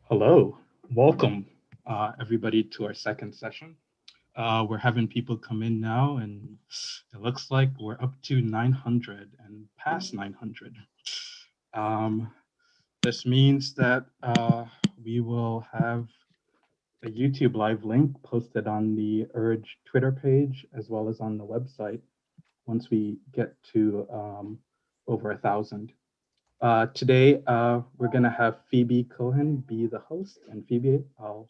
Hello, welcome everybody to our second session. We're having people come in now, and it looks like we're up to 900 and past 900. Um, this means that we will have a YouTube live link posted on the Urge Twitter page as well as on the website once we get to over 1,000. Today, we're going to have Phoebe Cohen be the host. And Phoebe, I'll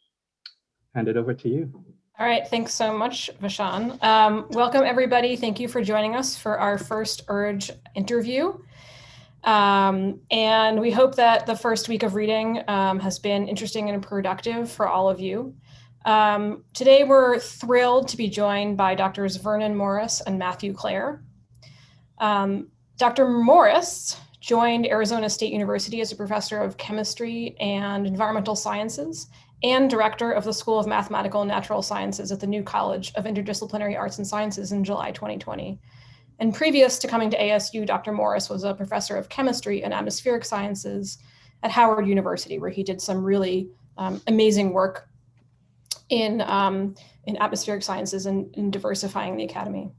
hand it over to you. All right, thanks so much, Vishan. Welcome, everybody. Thank you for joining us for our first Urge interview. And we hope that the first week of reading has been interesting and productive for all of you. Today, we're thrilled to be joined by Drs. Vernon Morris and Matthew Clare. Dr. Morris joined Arizona State University as a professor of chemistry and environmental sciences and director of the School of Mathematical and Natural Sciences at the New College of Interdisciplinary Arts and Sciences in July 2020. And previous to coming to ASU, Dr. Morris was a professor of chemistry and atmospheric sciences at Howard University, where he did some really amazing work in atmospheric sciences and in diversifying the academy.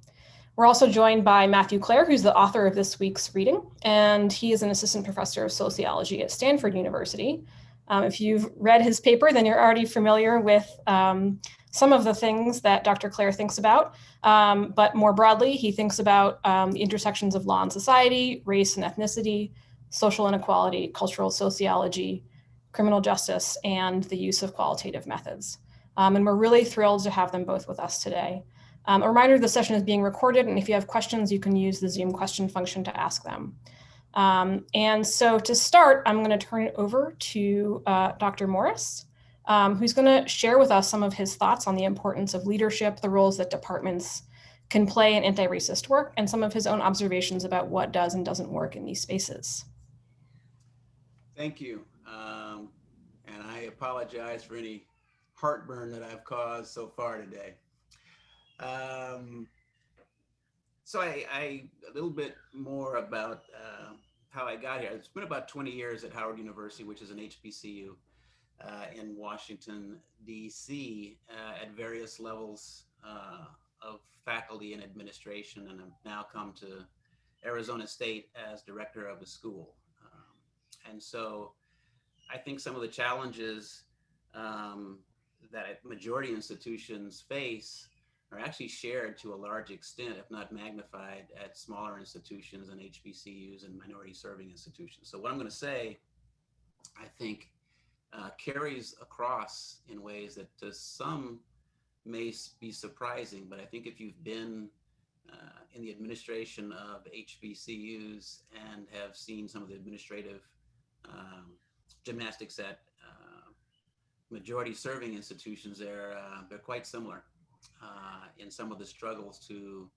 We're also joined by Matthew Clare, who's the author of this week's reading, and he is an assistant professor of sociology at Stanford University. If you've read his paper, then you're already familiar with some of the things that Dr. Clare thinks about, but more broadly, he thinks about the intersections of law and society, race and ethnicity, social inequality, cultural sociology, criminal justice, and the use of qualitative methods. And we're really thrilled to have them both with us today. A reminder, the session is being recorded, and if you have questions, you can use the Zoom question function to ask them. And so to start, I'm going to turn it over to Dr. Morris, who's going to share with us some of his thoughts on the importance of leadership, the roles that departments can play in anti-racist work, and some of his own observations about what does and doesn't work in these spaces. Thank you. And I apologize for any heartburn that I've caused so far today. So a little bit more about how I got here. It's been about 20 years at Howard University, which is an HBCU in Washington, DC, at various levels of faculty and administration, and I've now come to Arizona State as director of the school. And so I think some of the challenges that majority institutions face are actually shared to a large extent, if not magnified, at smaller institutions and HBCUs and minority serving institutions. So what I'm going to say, I think, carries across in ways that to some may be surprising, but I think if you've been in the administration of HBCUs and have seen some of the administrative gymnastics at majority serving institutions, they're quite similar in some of the struggles to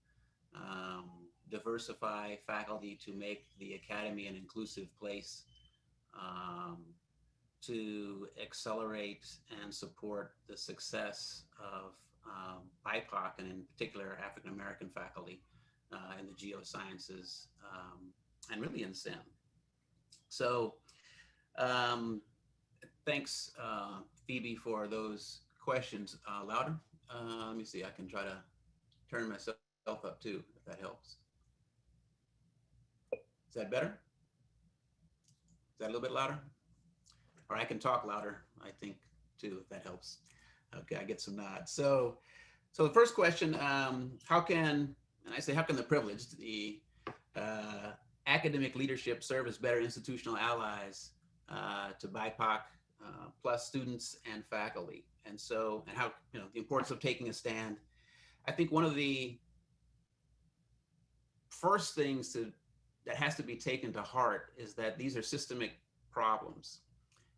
diversify faculty, to make the academy an inclusive place, to accelerate and support the success of BIPOC and in particular African-American faculty in the geosciences and really in STEM. So thanks, Phoebe, for those questions. Louder? Let me see, I can try to turn myself up too, if that helps. Is that better? Is that a little bit louder? Or I can talk louder, I think, too, if that helps. Okay, I get some nods. So the first question, how can the privileged, the academic leadership serve as better institutional allies to BIPOC plus students and faculty? And how, the importance of taking a stand. I think one of the first things that has to be taken to heart is that these are systemic problems.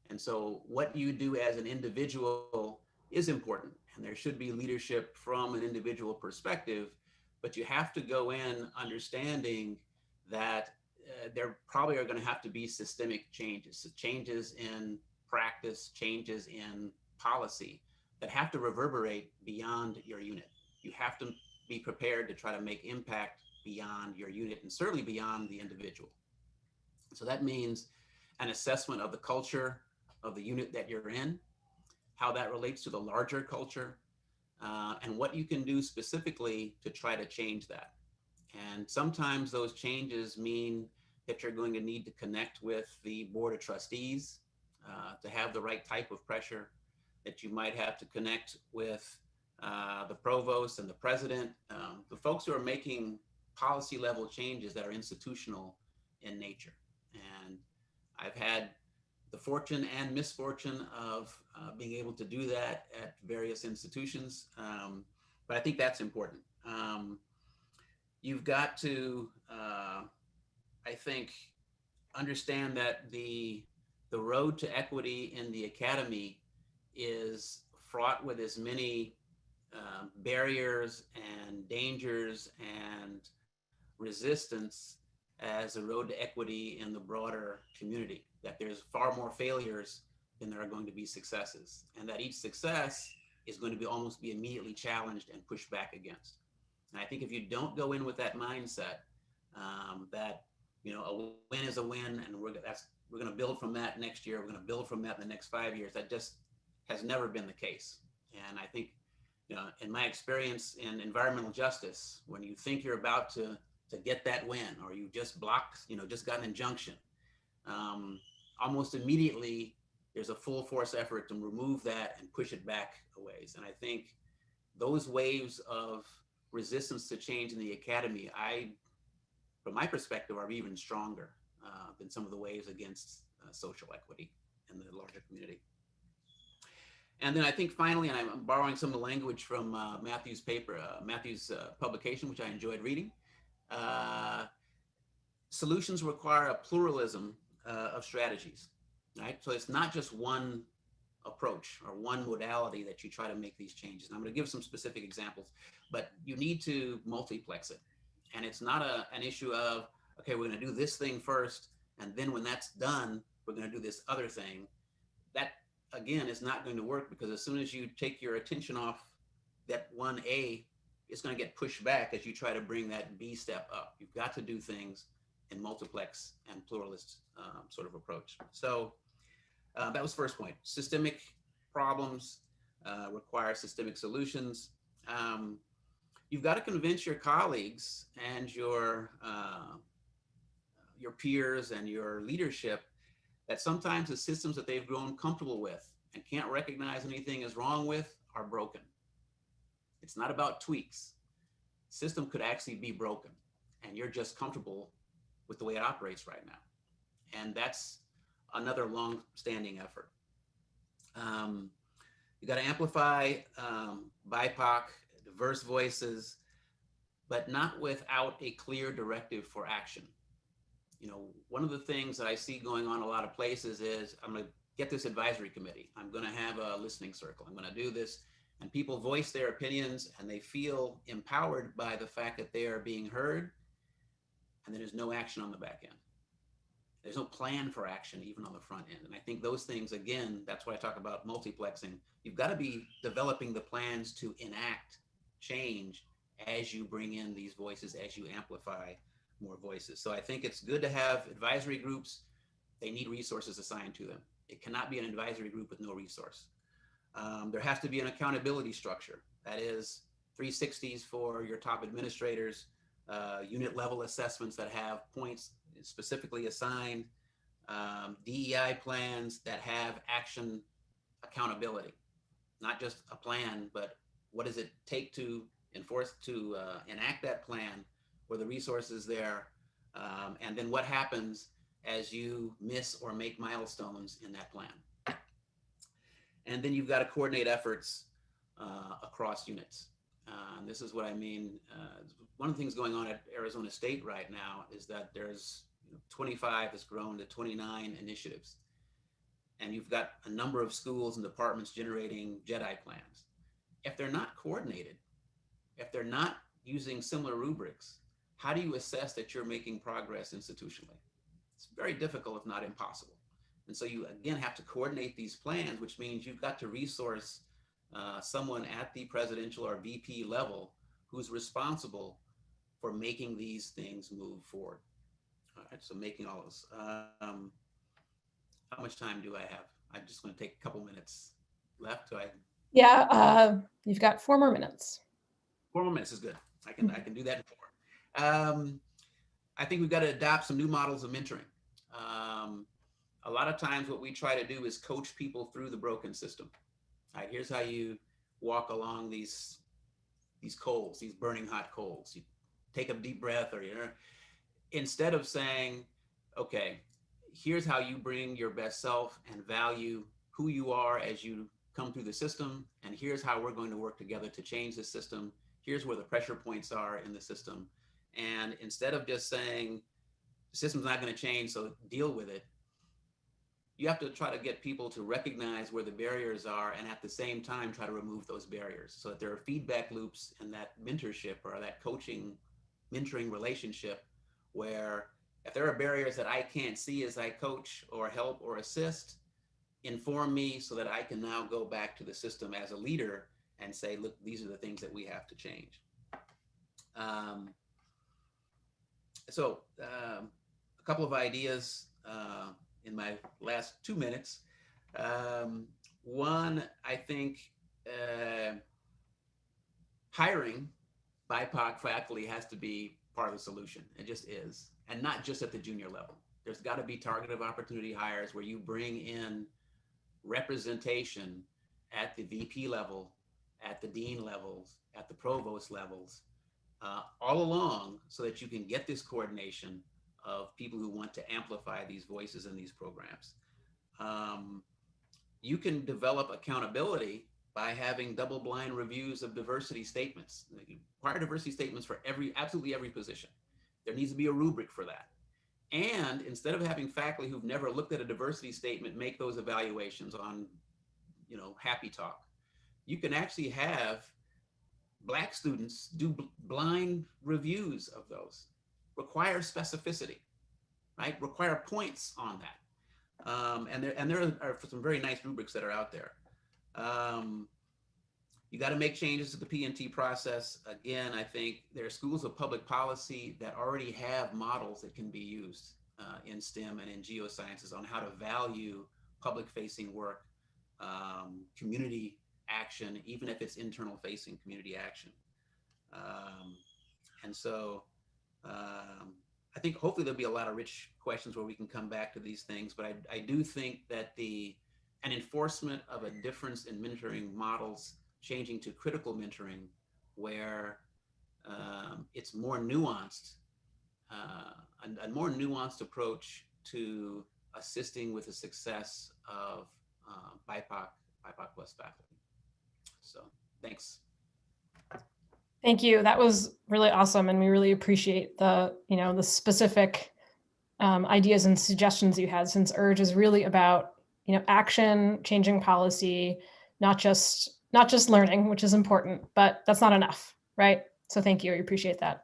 And so what you do as an individual is important, and there should be leadership from an individual perspective, but you have to go in understanding that there probably are going to have to be systemic changes in practice, changes in policy that have to reverberate beyond your unit. You have to be prepared to try to make impact beyond your unit and certainly beyond the individual. So that means an assessment of the culture of the unit that you're in, how that relates to the larger culture, and what you can do specifically to try to change that. And sometimes those changes mean that you're going to need to connect with the board of trustees to have the right type of pressure, that you might have to connect with the provost and the president, the folks who are making policy level changes that are institutional in nature. And I've had the fortune and misfortune of being able to do that at various institutions. But I think that's important. You've got to, I think, understand that the road to equity in the academy is fraught with as many barriers and dangers and resistance as the road to equity in the broader community, that there's far more failures than there are going to be successes, and that each success is going to be almost be immediately challenged and pushed back against. And I think if you don't go in with that mindset, that, you know, a win is a win, and we're going to build from that next year, we're going to build from that in the next 5 years, that just has never been the case. And I think, you know, in my experience in environmental justice, when you think you're about to get that win, or you just blocked, you know, just got an injunction, almost immediately there's a full force effort to remove that and push it back a ways. And I think those waves of resistance to change in the academy, from my perspective, are even stronger than some of the waves against social equity in the larger community. And then I think finally, and I'm borrowing some of the language from Matthew's paper, Matthew's publication, which I enjoyed reading, solutions require a pluralism of strategies, right? So it's not just one approach or one modality that you try to make these changes. And I'm going to give some specific examples, but you need to multiplex it. And it's not an issue of, okay, we're going to do this thing first, and then when that's done, we're going to do this other thing. That, again, is not going to work, because as soon as you take your attention off that 1A, it's going to get pushed back as you try to bring that B step up. You've got to do things in multiplex and pluralist sort of approach. So that was first point. Systemic problems require systemic solutions. You've got to convince your colleagues and your peers and your leadership that sometimes the systems that they've grown comfortable with and can't recognize anything is wrong with are broken. It's not about tweaks. The system could actually be broken, and you're just comfortable with the way it operates right now. And that's another long-standing effort. You got to amplify BIPOC, diverse voices, but not without a clear directive for action. You know, one of the things that I see going on a lot of places is, I'm going to get this advisory committee. I'm going to have a listening circle. I'm going to do this. And people voice their opinions, and they feel empowered by the fact that they are being heard. And then there's no action on the back end. There's no plan for action, even on the front end. And I think those things, again, that's why I talk about multiplexing. You've got to be developing the plans to enact change as you bring in these voices, as you amplify more voices. So I think it's good to have advisory groups. They need resources assigned to them. It cannot be an advisory group with no resource. There has to be an accountability structure. That is 360s for your top administrators, unit level assessments that have points specifically assigned, DEI plans that have action accountability, not just a plan, but what does it take to enforce, to enact that plan, were the resources there, and then what happens as you miss or make milestones in that plan. And then you've got to coordinate efforts across units. And this is what I mean. One of the things going on at Arizona State right now is that there's 25 has grown to 29 initiatives. And you've got a number of schools and departments generating JEDI plans. If they're not coordinated, if they're not using similar rubrics, how do you assess that you're making progress institutionally? It's very difficult, if not impossible. And so you, again, have to coordinate these plans, which means you've got to resource someone at the presidential or VP level who's responsible for making these things move forward. All right, so making all those. How much time do I have? I'm just going to take a couple minutes left. Yeah, you've got 4 more minutes. 4 more minutes is good. I can do that in 4. I think we've got to adopt some new models of mentoring. A lot of times what we try to do is coach people through the broken system. All right, here's how you walk along these coals, these burning hot coals. You take a deep breath, or instead of saying, okay, here's how you bring your best self and value who you are as you come through the system, and here's how we're going to work together to change the system. Here's where the pressure points are in the system. And instead of just saying, the system's not going to change, so deal with it, you have to try to get people to recognize where the barriers are, and at the same time try to remove those barriers, so that there are feedback loops in that mentorship or that coaching, mentoring relationship, where if there are barriers that I can't see as I coach or help or assist, inform me so that I can now go back to the system as a leader and say, look, these are the things that we have to change. A couple of ideas in my last 2 minutes. One, I think hiring BIPOC faculty has to be part of the solution. It just is, and not just at the junior level. There's got to be targeted opportunity hires where you bring in representation at the VP level, at the dean levels, at the provost levels, all along, so that you can get this coordination of people who want to amplify these voices in these programs. You can develop accountability by having double-blind reviews of diversity statements. You require diversity statements for absolutely every position. There needs to be a rubric for that. And instead of having faculty who've never looked at a diversity statement make those evaluations on, Happy Talk, you can actually have Black students do blind reviews of those. Require specificity, right? Require points on that. And there are some very nice rubrics that are out there. You got to make changes to the P&T process. Again, I think there are schools of public policy that already have models that can be used in STEM and in geosciences on how to value public-facing work, community action, even if it's internal-facing community action. I think hopefully there'll be a lot of rich questions where we can come back to these things, but I do think that an enforcement of a difference in mentoring models changing to critical mentoring, where it's more nuanced, a more nuanced approach to assisting with the success of BIPOC plus faculty. So thanks. Thank you. That was really awesome. And we really appreciate the specific ideas and suggestions you had, since URGE is really about, action, changing policy, not just learning, which is important, but that's not enough, right? So thank you. I appreciate that.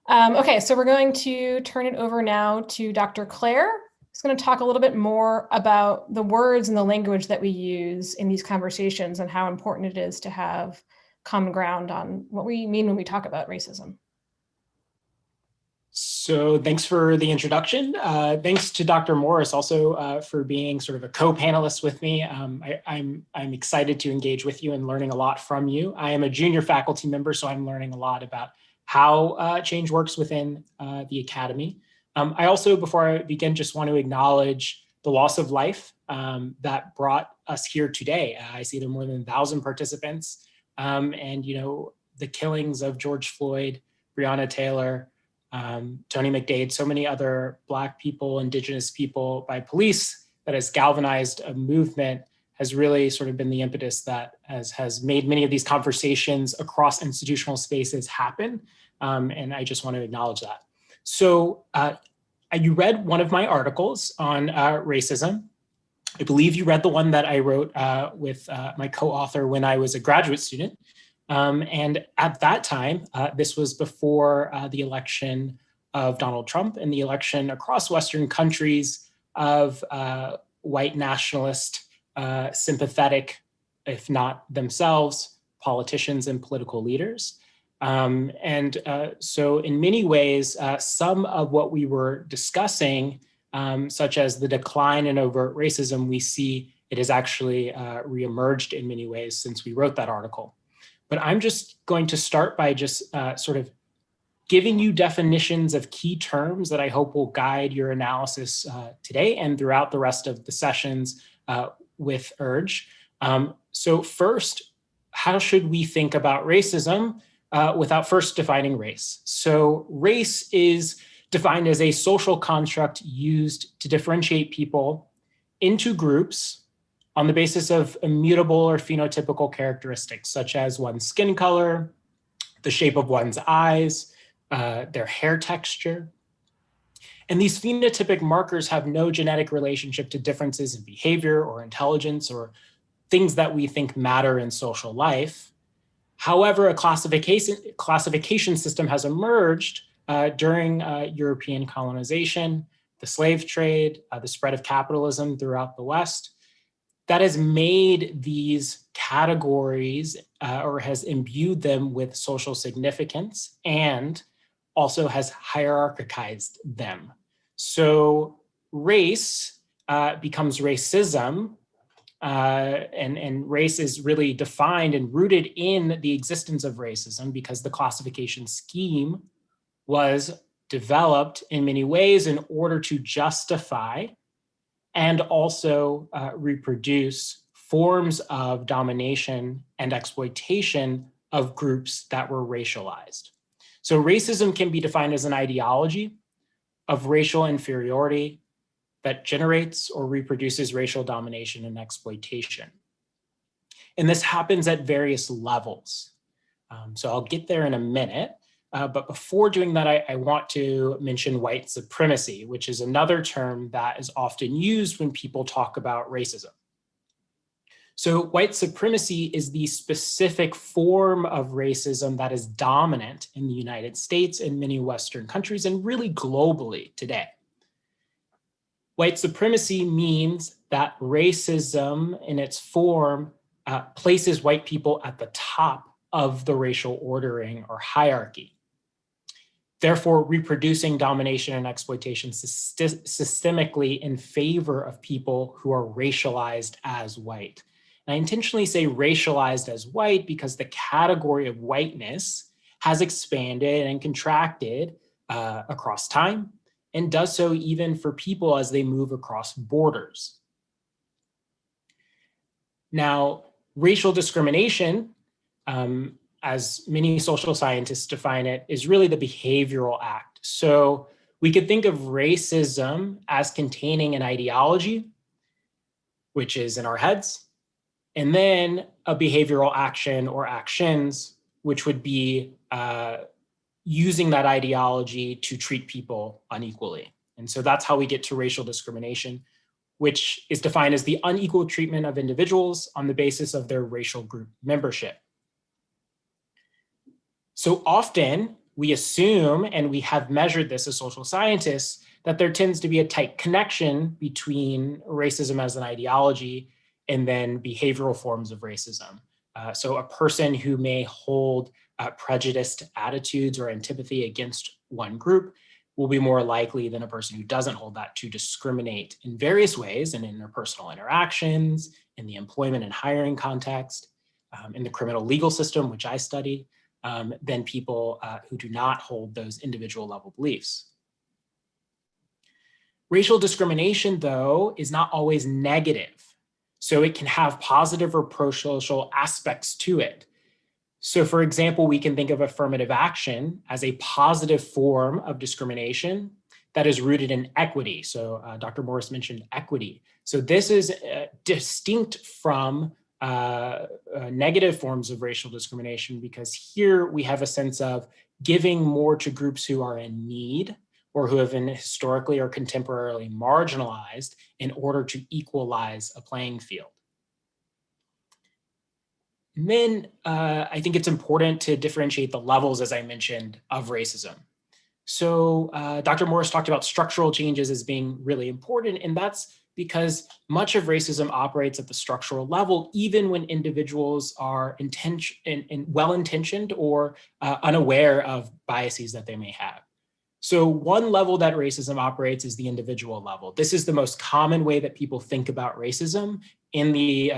Okay, so we're going to turn it over now to Dr. Claire. Who's going to talk a little bit more about the words and the language that we use in these conversations and how important it is to have common ground on what we mean when we talk about racism. So thanks for the introduction. Thanks to Dr. Morris also for being sort of a co-panelist with me. I'm excited to engage with you and learning a lot from you. I am a junior faculty member, so I'm learning a lot about how change works within the academy. I also, before I begin, just want to acknowledge the loss of life that brought us here today. I see there are more than 1,000 participants. And, the killings of George Floyd, Breonna Taylor, Tony McDade, so many other Black people, Indigenous people by police that has galvanized a movement has really sort of been the impetus that has made many of these conversations across institutional spaces happen. And I just want to acknowledge that. So you read one of my articles on racism. I believe you read the one that I wrote with my co-author when I was a graduate student. And at that time, this was before the election of Donald Trump and the election across Western countries of white nationalist, sympathetic, if not themselves, politicians and political leaders. So in many ways, some of what we were discussing such as the decline in overt racism, we see it has actually reemerged in many ways since we wrote that article. But I'm just going to start by just sort of giving you definitions of key terms that I hope will guide your analysis today and throughout the rest of the sessions with URGE. So first, how should we think about racism without first defining race? So race is defined as a social construct used to differentiate people into groups on the basis of immutable or phenotypical characteristics, such as one's skin color, the shape of one's eyes, their hair texture. And these phenotypic markers have no genetic relationship to differences in behavior or intelligence or things that we think matter in social life. However, a classification system has emerged during European colonization, the slave trade, the spread of capitalism throughout the West, that has made these categories or has imbued them with social significance and also has hierarchized them. So race becomes racism, and race is really defined and rooted in the existence of racism because the classification scheme was developed in many ways in order to justify and also reproduce forms of domination and exploitation of groups that were racialized. So racism can be defined as an ideology of racial inferiority that generates or reproduces racial domination and exploitation. And this happens at various levels. So I'll get there in a minute. But before doing that, I want to mention white supremacy, which is another term that is often used when people talk about racism. So white supremacy is the specific form of racism that is dominant in the United States and many Western countries and really globally today. White supremacy means that racism in its form places white people at the top of the racial ordering or hierarchy, therefore reproducing domination and exploitation systemically in favor of people who are racialized as white. And I intentionally say racialized as white because the category of whiteness has expanded and contracted across time and does so even for people as they move across borders. Now, racial discrimination, as many social scientists define it, is really the behavioral act. So we could think of racism as containing an ideology, which is in our heads, and then a behavioral action or actions, which would be using that ideology to treat people unequally. And so that's how we get to racial discrimination, which is defined as the unequal treatment of individuals on the basis of their racial group membership. So often we assume, and we have measured this as social scientists, that there tends to be a tight connection between racism as an ideology and then behavioral forms of racism. So a person who may hold prejudiced attitudes or antipathy against one group will be more likely than a person who doesn't hold that to discriminate in various ways in interpersonal interactions, in the employment and hiring context, in the criminal legal system, which I studied, than people who do not hold those individual level beliefs. Racial discrimination, though, is not always negative. So it can have positive or pro-social aspects to it. So for example, we can think of affirmative action as a positive form of discrimination that is rooted in equity. So Dr. Morris mentioned equity. So this is distinct from negative forms of racial discrimination because here we have a sense of giving more to groups who are in need or who have been historically or contemporarily marginalized in order to equalize a playing field. And then I think it's important to differentiate the levels, as I mentioned, of racism. So Dr. Morris talked about structural changes as being really important, and that's because much of racism operates at the structural level, even when individuals are well-intentioned or unaware of biases that they may have. So one level that racism operates is the individual level. This is the most common way that people think about racism in the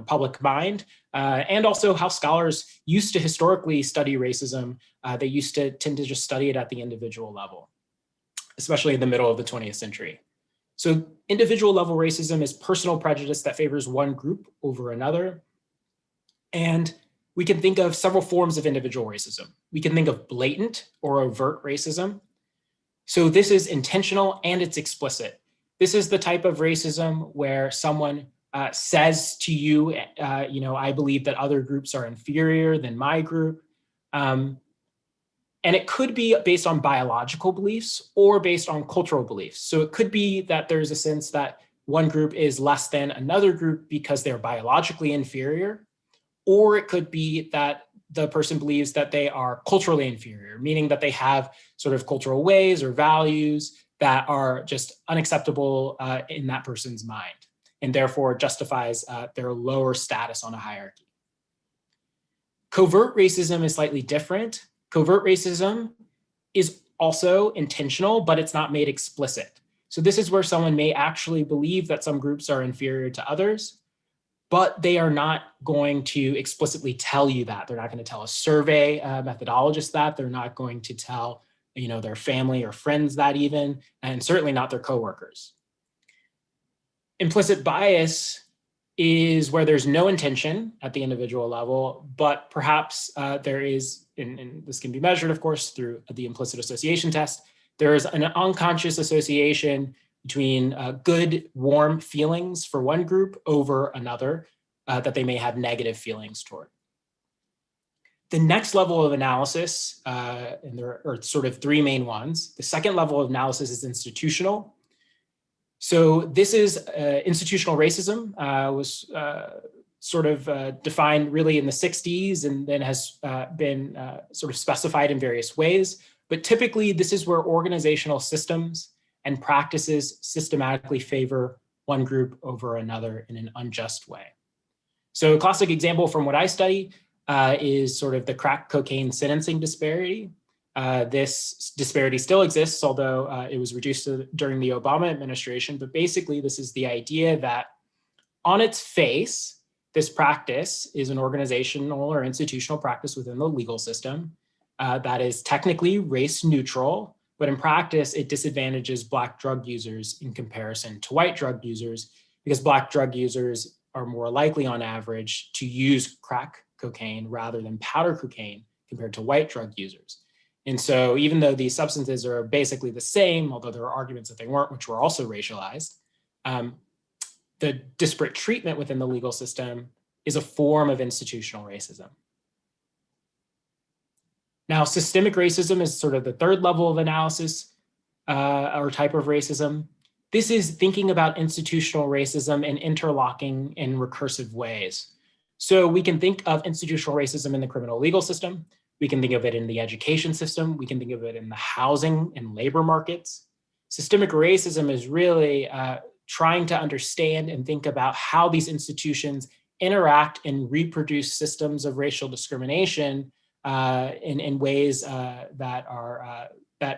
public mind, and also how scholars used to historically study racism. They used to tend to just study it at the individual level, especially in the middle of the 20th century. So individual level racism is personal prejudice that favors one group over another. And we can think of several forms of individual racism. We can think of blatant or overt racism. So this is intentional and it's explicit. This is the type of racism where someone says to you, I believe that other groups are inferior than my group. And it could be based on biological beliefs or based on cultural beliefs. So it could be that there's a sense that one group is less than another group because they're biologically inferior, or it could be that the person believes that they are culturally inferior, meaning that they have sort of cultural ways or values that are just unacceptable in that person's mind, and therefore justifies their lower status on a hierarchy. Covert racism is slightly different. Covert racism is also intentional, but it's not made explicit. So this is where someone may actually believe that some groups are inferior to others, but they are not going to explicitly tell you that. They're not going to tell a survey methodologist that. They're not going to tell their family or friends that even, and certainly not their coworkers. Implicit bias is where there's no intention at the individual level, but perhaps there is, and this can be measured, of course, through the implicit association test, there is an unconscious association between good, warm feelings for one group over another that they may have negative feelings toward. The next level of analysis, and there are sort of three main ones. The second level of analysis is institutional. So this is institutional racism, was sort of defined really in the 60s and then has been sort of specified in various ways. But typically, this is where organizational systems and practices systematically favor one group over another in an unjust way. So a classic example from what I study is sort of the crack cocaine sentencing disparity. This disparity still exists, although it was reduced during the Obama administration. But basically, this is the idea that on its face, this practice is an organizational or institutional practice within the legal system that is technically race neutral, but in practice, it disadvantages Black drug users in comparison to white drug users, because Black drug users are more likely on average to use crack cocaine rather than powder cocaine compared to white drug users. And so even though these substances are basically the same, although there are arguments that they weren't, which were also racialized, the disparate treatment within the legal system is a form of institutional racism. Now, systemic racism is sort of the third level of analysis or type of racism. This is thinking about institutional racism in interlocking and recursive ways. So we can think of institutional racism in the criminal legal system. We can think of it in the education system. We can think of it in the housing and labor markets. Systemic racism is really trying to understand and think about how these institutions interact and reproduce systems of racial discrimination in ways that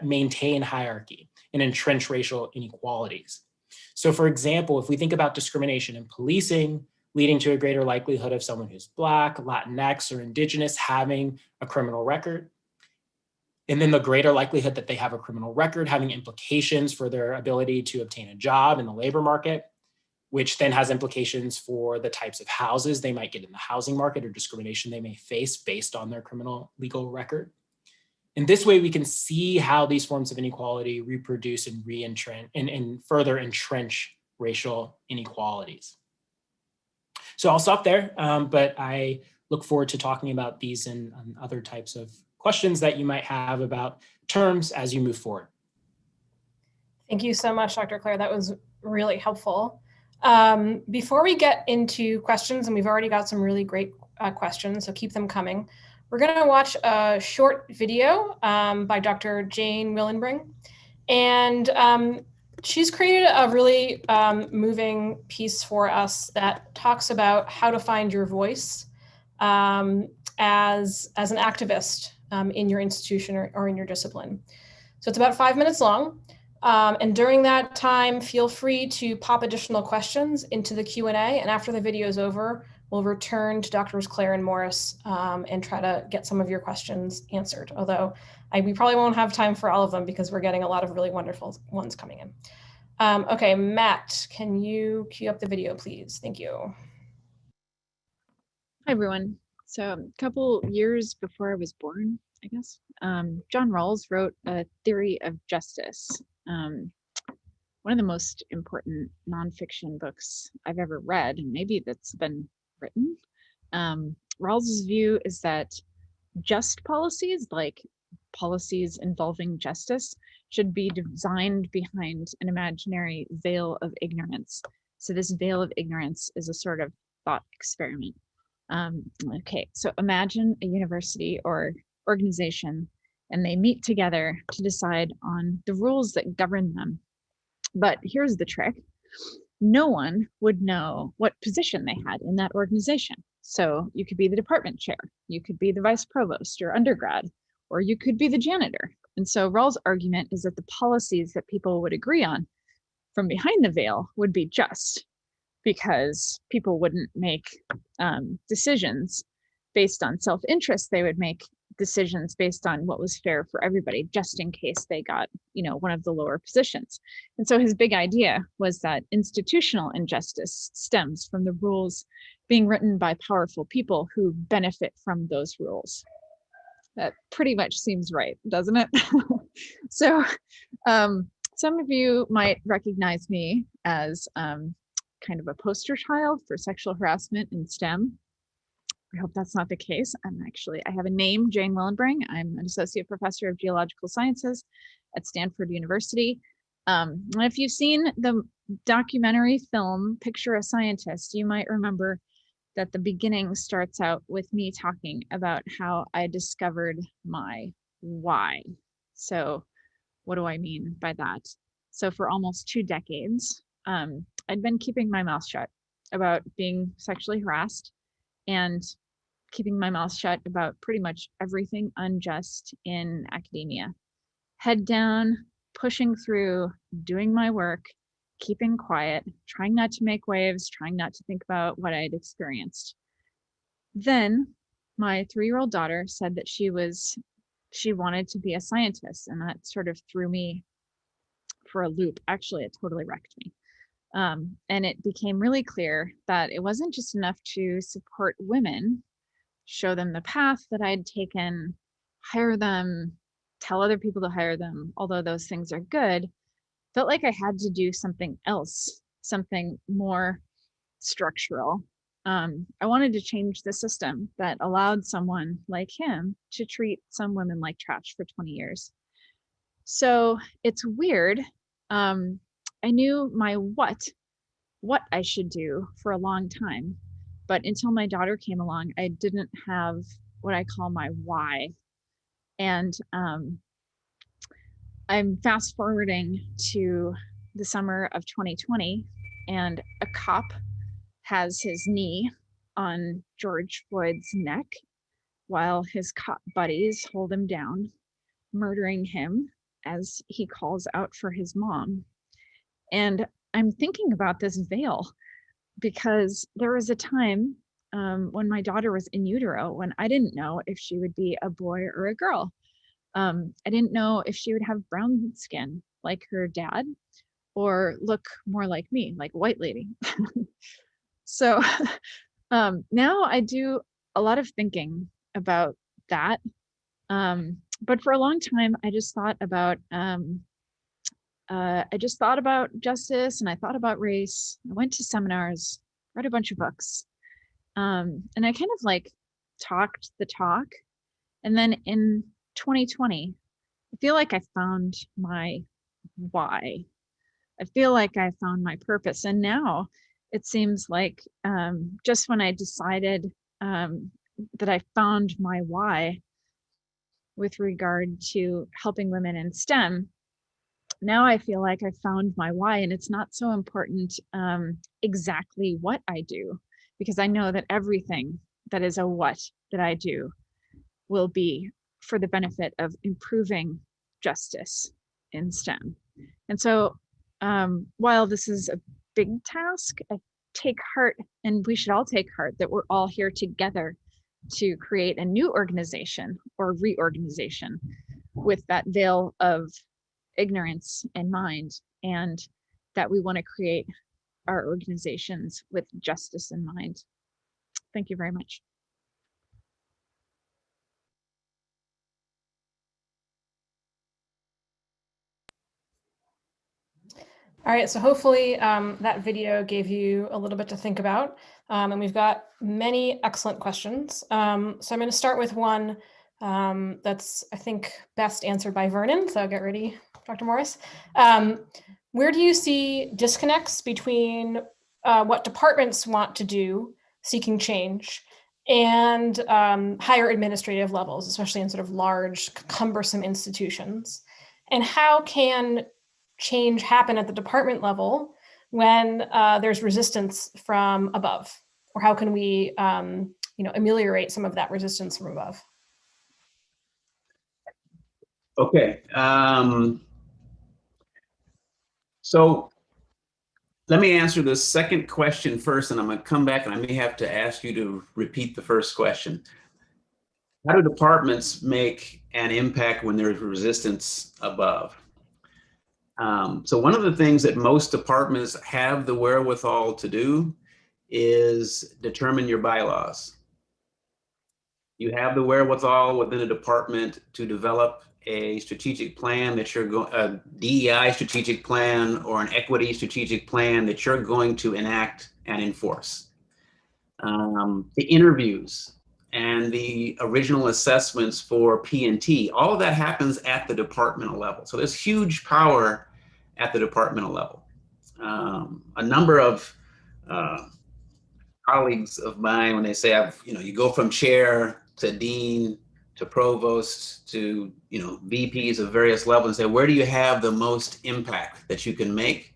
maintain hierarchy and entrench racial inequalities. So for example, if we think about discrimination in policing, leading to a greater likelihood of someone who's Black, Latinx, or Indigenous having a criminal record, and then the greater likelihood that they have a criminal record having implications for their ability to obtain a job in the labor market, which then has implications for the types of houses they might get in the housing market or discrimination they may face based on their criminal legal record. In this way, we can see how these forms of inequality reproduce and re-entrench and further entrench racial inequalities. So I'll stop there, but I look forward to talking about these and other types of questions that you might have about terms as you move forward. Thank you so much, Dr. Claire. That was really helpful. Before we get into questions, and we've already got some really great questions, so keep them coming, we're going to watch a short video by Dr. Jane Willenbring. And she's created a really moving piece for us that talks about how to find your voice as an activist in your institution or in your discipline. So it's about 5 minutes long. And during that time, feel free to pop additional questions into the Q&A. And after the video is over, we'll return to Drs. Claire and Morris and try to get some of your questions answered. Although we probably won't have time for all of them because we're getting a lot of really wonderful ones coming in. Okay, Matt, can you cue up the video, please? Thank you. Hi, everyone. So a couple years before I was born, I guess, John Rawls wrote A Theory of Justice, one of the most important nonfiction books I've ever read, and maybe that's been written. Rawls's view is that just policies, like policies involving justice, should be designed behind an imaginary veil of ignorance. So this veil of ignorance is a sort of thought experiment. Okay, so imagine a university or organization, and they meet together to decide on the rules that govern them. But here's the trick. No one would know what position they had in that organization. So you could be the department chair, you could be the vice provost or undergrad, or you could be the janitor. And so Rawls' argument is that the policies that people would agree on from behind the veil would be just, because people wouldn't make decisions based on self-interest. They would make decisions based on what was fair for everybody, just in case they got, one of the lower positions. And so his big idea was that institutional injustice stems from the rules being written by powerful people who benefit from those rules. That pretty much seems right, doesn't it? So some of you might recognize me as kind of a poster child for sexual harassment in STEM. I hope that's not the case. I have a name, Jane Willenbring. I'm an associate professor of geological sciences at Stanford University. And if you've seen the documentary film, Picture a Scientist, you might remember that the beginning starts out with me talking about how I discovered my why. So what do I mean by that? So for almost 2 decades, I'd been keeping my mouth shut about being sexually harassed and keeping my mouth shut about pretty much everything unjust in academia. Head down, pushing through, doing my work, keeping quiet, trying not to make waves, trying not to think about what I'd experienced. Then my 3-year-old daughter said that she wanted to be a scientist, and that sort of threw me for a loop. Actually, it totally wrecked me. And it became really clear that it wasn't just enough to support women, show them the path that I'd taken, hire them, tell other people to hire them, although those things are good. Felt like I had to do something else, something more structural. I wanted to change the system that allowed someone like him to treat some women like trash for 20 years. So it's weird. I knew my what I should do for a long time, but until my daughter came along, I didn't have what I call my why. And I'm fast forwarding to the summer of 2020, and a cop has his knee on George Floyd's neck while his cop buddies hold him down, murdering him as he calls out for his mom. And I'm thinking about this veil because there was a time when my daughter was in utero when I didn't know if she would be a boy or a girl. I didn't know if she would have brown skin like her dad or look more like me, like a white lady. So now I do a lot of thinking about that. But for a long time, I just thought about justice, and I thought about race. I went to seminars, read a bunch of books, and I kind of like talked the talk. And then in 2020, I feel like I found my why. I feel like I found my purpose. And now it seems like just when I decided that I found my why with regard to helping women in STEM, now I feel like I found my why, and it's not so important exactly what I do, because I know that everything that is a what that I do will be for the benefit of improving justice in STEM. And so while this is a big task, I take heart, and we should all take heart, that we're all here together to create a new organization or reorganization with that veil of ignorance in mind, and that we want to create our organizations with justice in mind. Thank you very much. All right, so hopefully that video gave you a little bit to think about. And we've got many excellent questions. So I'm going to start with one that's, I think, best answered by Vernon. So get ready, Dr. Morris. Where do you see disconnects between what departments want to do, seeking change, and higher administrative levels, especially in sort of large, cumbersome institutions? And how can change happen at the department level when there's resistance from above? Or how can we ameliorate some of that resistance from above? Okay. So let me answer the second question first, and I'm going to come back and I may have to ask you to repeat the first question. How do departments make an impact when there's resistance above? So one of the things that most departments have the wherewithal to do is determine your bylaws. You have the wherewithal within a department to develop a strategic plan that you're going, a DEI strategic plan or an equity strategic plan that you're going to enact and enforce. The interviews and the original assessments for P&T, all of that happens at the departmental level. So there's huge power at the departmental level. A number of colleagues of mine, when they say, you go from chair to dean to provost to VPs of various levels, and say, where do you have the most impact that you can make?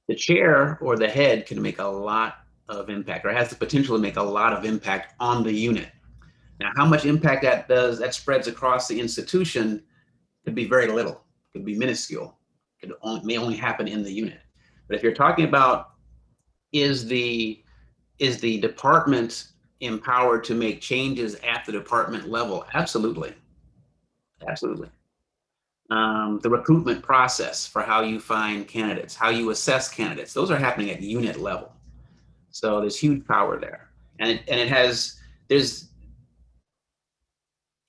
The chair or the head can make a lot of impact, or has the potential to make a lot of impact on the unit. Now, how much impact that spreads across the institution could be very little, could be minuscule, may only happen in the unit. But if you're talking about is the department empowered to make changes at the department level? Absolutely. Absolutely. The recruitment process for how you find candidates, how you assess candidates, those are happening at unit level. So there's huge power there. And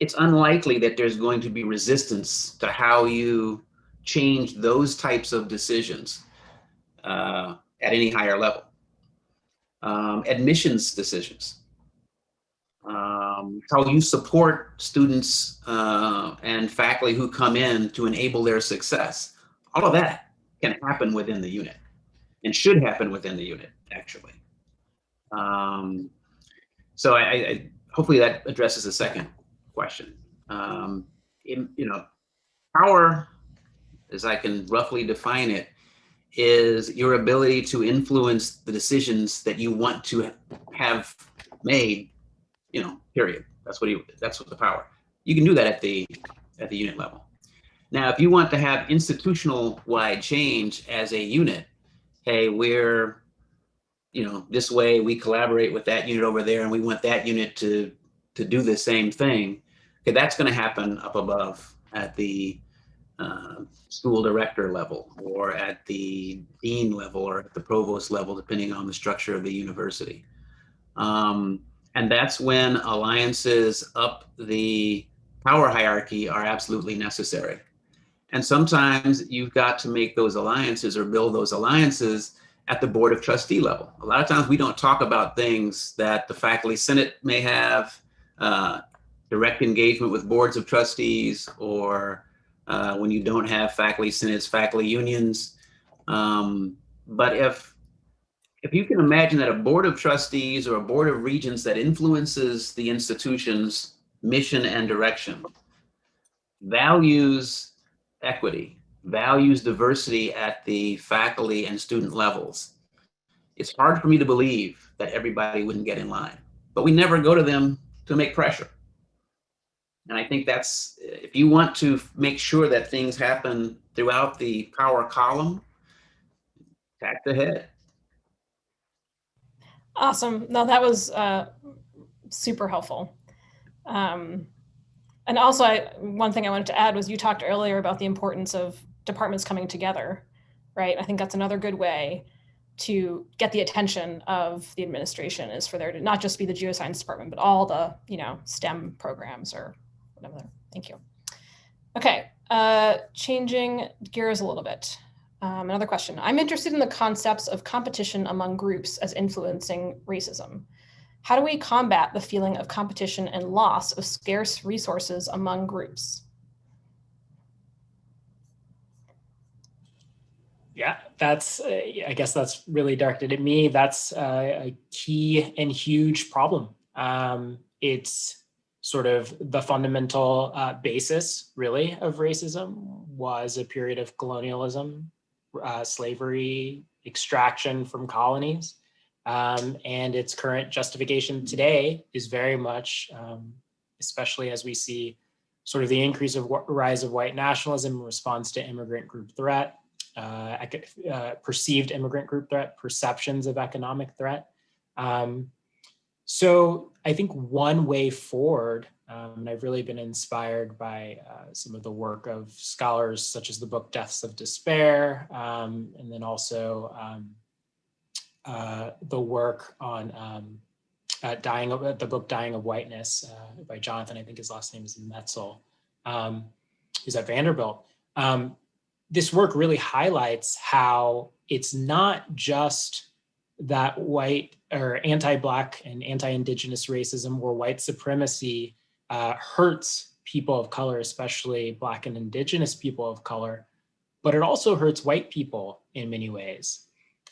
it's unlikely that there's going to be resistance to how you change those types of decisions at any higher level. Admissions decisions, how you support students and faculty who come in to enable their success. All of that can happen within the unit and should happen within the unit, actually. So I hopefully that addresses the second question. Power, as I can roughly define it, is your ability to influence the decisions that you want to have made, period. That's what the power. You can do that at the unit level. Now, if you want to have institutional wide change as a unit, hey, we're, this way, we collaborate with that unit over there, and we want that unit to do the same thing. Okay, that's going to happen up above at the school director level, or at the dean level, or at the provost level, depending on the structure of the university. And that's when alliances up the power hierarchy are absolutely necessary. And sometimes you've got to make those alliances or build those alliances at the board of trustee level. A lot of times we don't talk about things that the faculty senate may have, direct engagement with boards of trustees, or when you don't have faculty senates, faculty unions. But if you can imagine that a board of trustees or a board of regents that influences the institution's mission and direction, values equity, values diversity at the faculty and student levels, it's hard for me to believe that everybody wouldn't get in line. But we never go to them to make pressure. And I think that's, if you want to make sure that things happen throughout the power column, tack the head. Awesome. No, that was super helpful. And also, one thing I wanted to add was you talked earlier about the importance of departments coming together, right? I think that's another good way to get the attention of the administration, is for there to not just be the geoscience department, but all the, STEM programs or whatever. Thank you. Okay, changing gears a little bit. Another question. I'm interested in the concepts of competition among groups as influencing racism. How do we combat the feeling of competition and loss of scarce resources among groups? Yeah, that's, I guess that's really directed at me. That's a key and huge problem. It's sort of the fundamental basis, really, of racism was a period of colonialism, slavery, extraction from colonies. And its current justification today is very much, especially as we see sort of the increase of rise of white nationalism in response to immigrant group threat, perceived immigrant group threat, perceptions of economic threat. So I think one way forward, and I've really been inspired by some of the work of scholars such as the book Deaths of Despair, and then also the work on the book Dying of Whiteness by Jonathan, I think his last name is Metzl, who's at Vanderbilt. This work really highlights how it's not just that white or anti-Black and anti-Indigenous racism or white supremacy hurts people of color, especially Black and Indigenous people of color, but it also hurts white people in many ways.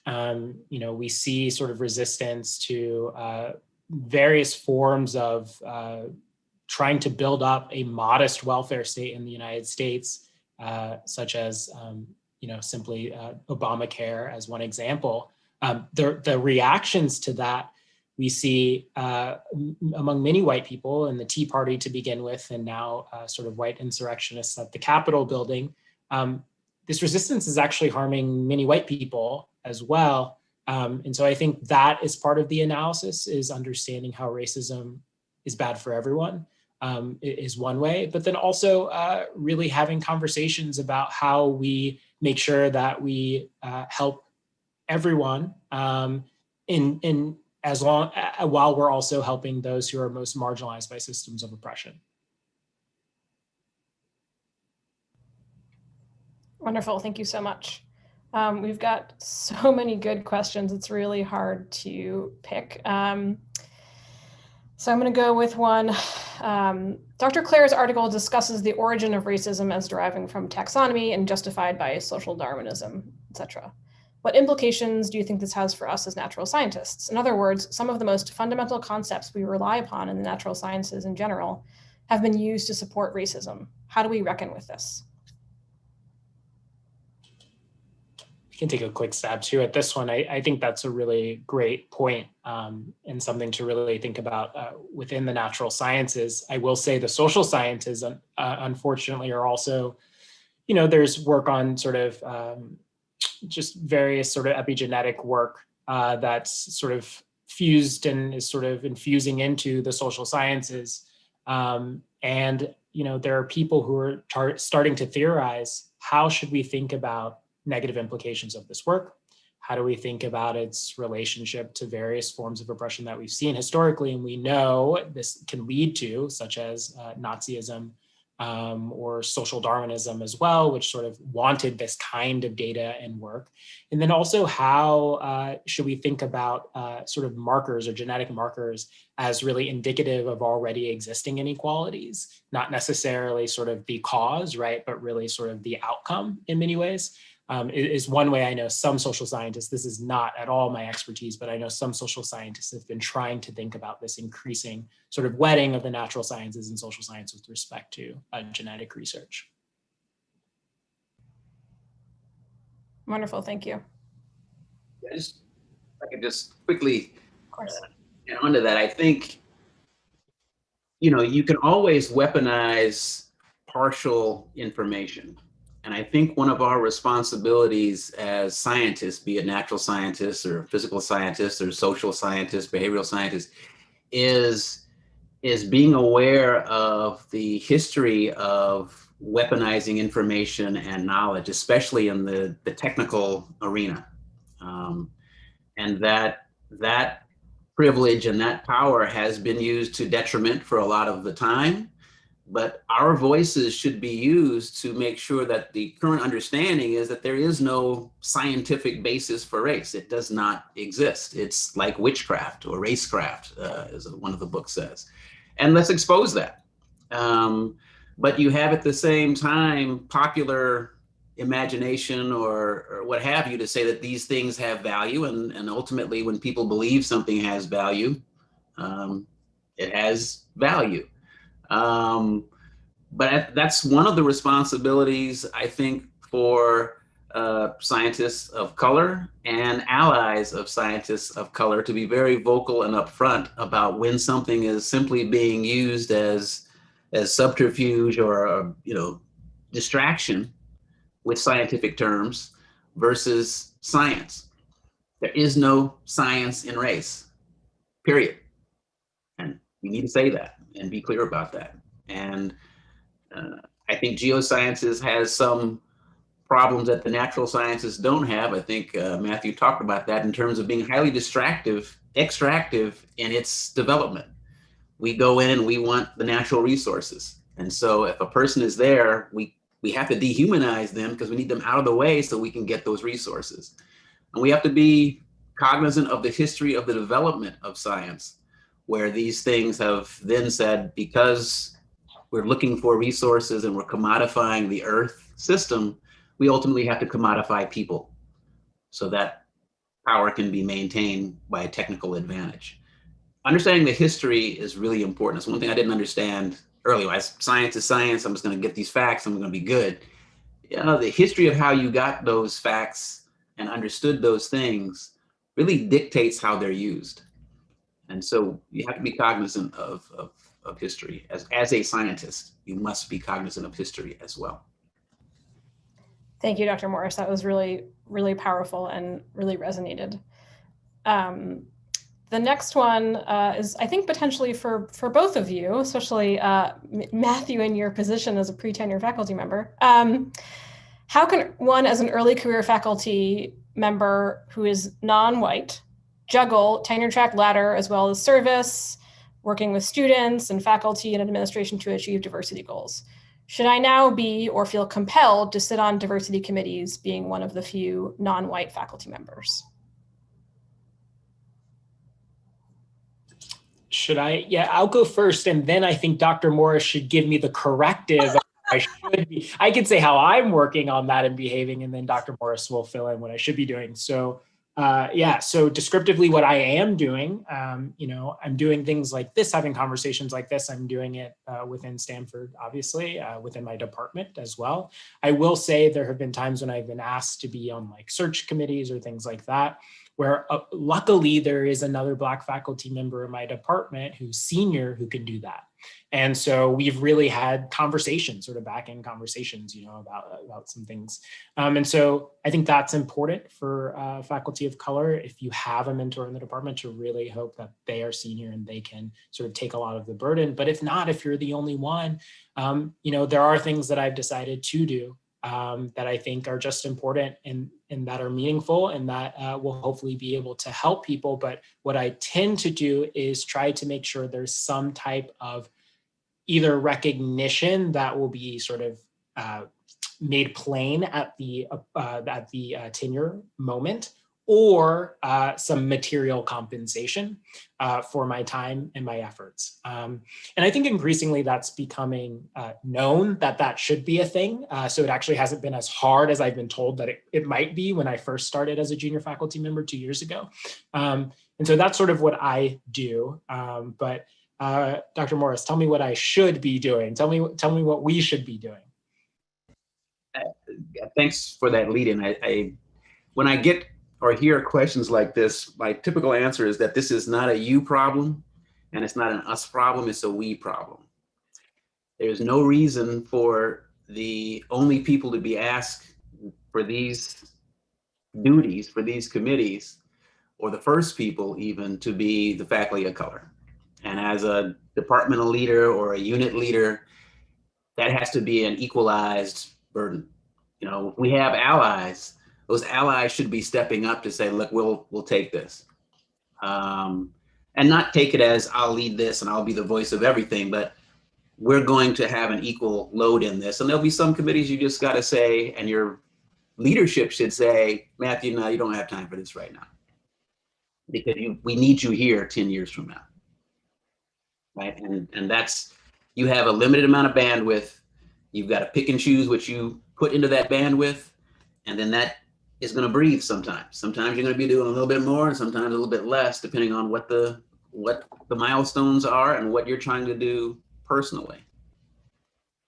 We see sort of resistance to various forms of trying to build up a modest welfare state in the United States, such as, simply Obamacare as one example. The reactions to that we see among many white people in the Tea Party to begin with, and now sort of white insurrectionists at the Capitol building. This resistance is actually harming many white people as well. And so I think that is part of the analysis, is understanding how racism is bad for everyone. Is one way, but then also really having conversations about how we make sure that we help everyone while we're also helping those who are most marginalized by systems of oppression. Wonderful, thank you so much. We've got so many good questions. It's really hard to pick. So I'm going to go with one. Dr. Clare's article discusses the origin of racism as deriving from taxonomy and justified by social Darwinism, etc. What implications do you think this has for us as natural scientists? In other words, some of the most fundamental concepts we rely upon in the natural sciences in general have been used to support racism. How do we reckon with this? Can take a quick stab too at this one. I think that's a really great point, and something to really think about within the natural sciences. I will say the social sciences, unfortunately, are also, there's work on sort of just various sort of epigenetic work that's sort of fused and is sort of infusing into the social sciences. And, there are people who are starting to theorize, how should we think about negative implications of this work? How do we think about its relationship to various forms of oppression that we've seen historically and we know this can lead to, such as Nazism or social Darwinism as well, which sort of wanted this kind of data and work. And then also, how should we think about sort of markers or genetic markers as really indicative of already existing inequalities, not necessarily sort of the cause, right, but really sort of the outcome in many ways. Is one way I know some social scientists, this is not at all my expertise, but I know some social scientists have been trying to think about this increasing sort of wedding of the natural sciences and social science with respect to genetic research. Wonderful, thank you. If I could just quickly add onto that, I think you can always weaponize partial information. And I think one of our responsibilities as scientists, be it natural scientists or physical scientists or social scientists, behavioral scientists, is being aware of the history of weaponizing information and knowledge, especially in the technical arena. And that privilege and that power has been used to detriment for a lot of the time. But our voices should be used to make sure that the current understanding is that there is no scientific basis for race. It does not exist. It's like witchcraft or racecraft, as one of the books says. And let's expose that. But you have at the same time popular imagination or what have you to say that these things have value. And ultimately, when people believe something has value, it has value. But that's one of the responsibilities, I think, for scientists of color and allies of scientists of color to be very vocal and upfront about when something is simply being used as subterfuge or distraction with scientific terms versus science. There is no science in race, period. And we need to say that and be clear about that. And I think geosciences has some problems that the natural sciences don't have. I think Matthew talked about that in terms of being highly extractive in its development. We go in and we want the natural resources. And so if a person is there, we have to dehumanize them because we need them out of the way so we can get those resources. And we have to be cognizant of the history of the development of science, where these things have then said, because we're looking for resources and we're commodifying the earth system, we ultimately have to commodify people so that power can be maintained by a technical advantage. Understanding the history is really important. It's one thing I didn't understand earlier. Science is science. I'm just going to get these facts. I'm going to be good. The history of how you got those facts and understood those things really dictates how they're used. And so you have to be cognizant of history. As a scientist, you must be cognizant of history as well. Thank you, Dr. Morris. That was really, really powerful and really resonated. The next one is, I think, potentially for both of you, especially Matthew in your position as a pre-tenure faculty member. How can one, as an early career faculty member who is non-white, juggle tenure track ladder as well as service, working with students and faculty and administration to achieve diversity goals? Should I now be or feel compelled to sit on diversity committees, being one of the few non-white faculty members? Should I? Yeah, I'll go first, and then I think Dr. Morris should give me the corrective. I should be. I can say how I'm working on that and behaving, and then Dr. Morris will fill in what I should be doing. So, so descriptively, what I am doing, I'm doing things like this, having conversations like this. I'm doing it within Stanford, obviously, within my department as well. I will say there have been times when I've been asked to be on like search committees or things like that, where luckily there is another Black faculty member in my department who's senior who can do that. And so we've really had conversations, sort of back-end conversations, about some things. And so I think that's important for faculty of color, if you have a mentor in the department, to really hope that they are senior and they can sort of take a lot of the burden. But if not, if you're the only one, there are things that I've decided to do that I think are just important and that are meaningful and that will hopefully be able to help people. But what I tend to do is try to make sure there's some type of either recognition that will be sort of made plain at the tenure moment, or some material compensation for my time and my efforts. And I think increasingly that's becoming known that should be a thing. So it actually hasn't been as hard as I've been told that it might be when I first started as a junior faculty member 2 years ago. And so that's sort of what I do. But Dr. Morris, tell me what I should be doing. Tell me what we should be doing. Thanks for that lead-in. When I get or hear questions like this, my typical answer is that this is not a you problem. And it's not an us problem, it's a we problem. There's no reason for the only people to be asked for these duties, for these committees, or the first people even, to be the faculty of color. And as a departmental leader or a unit leader, that has to be an equalized burden. You know, if we have allies, those allies should be stepping up to say, look, we'll take this. And not take it as I'll lead this and I'll be the voice of everything, but we're going to have an equal load in this. And there'll be some committees you just got to say, and your leadership should say, Matthew, no, you don't have time for this right now, because we need you here 10 years from now, right? And that's, you have a limited amount of bandwidth. You've got to pick and choose what you put into that bandwidth, and then that is going to breathe sometimes. Sometimes you're going to be doing a little bit more, and sometimes a little bit less, depending on what the milestones are and what you're trying to do personally.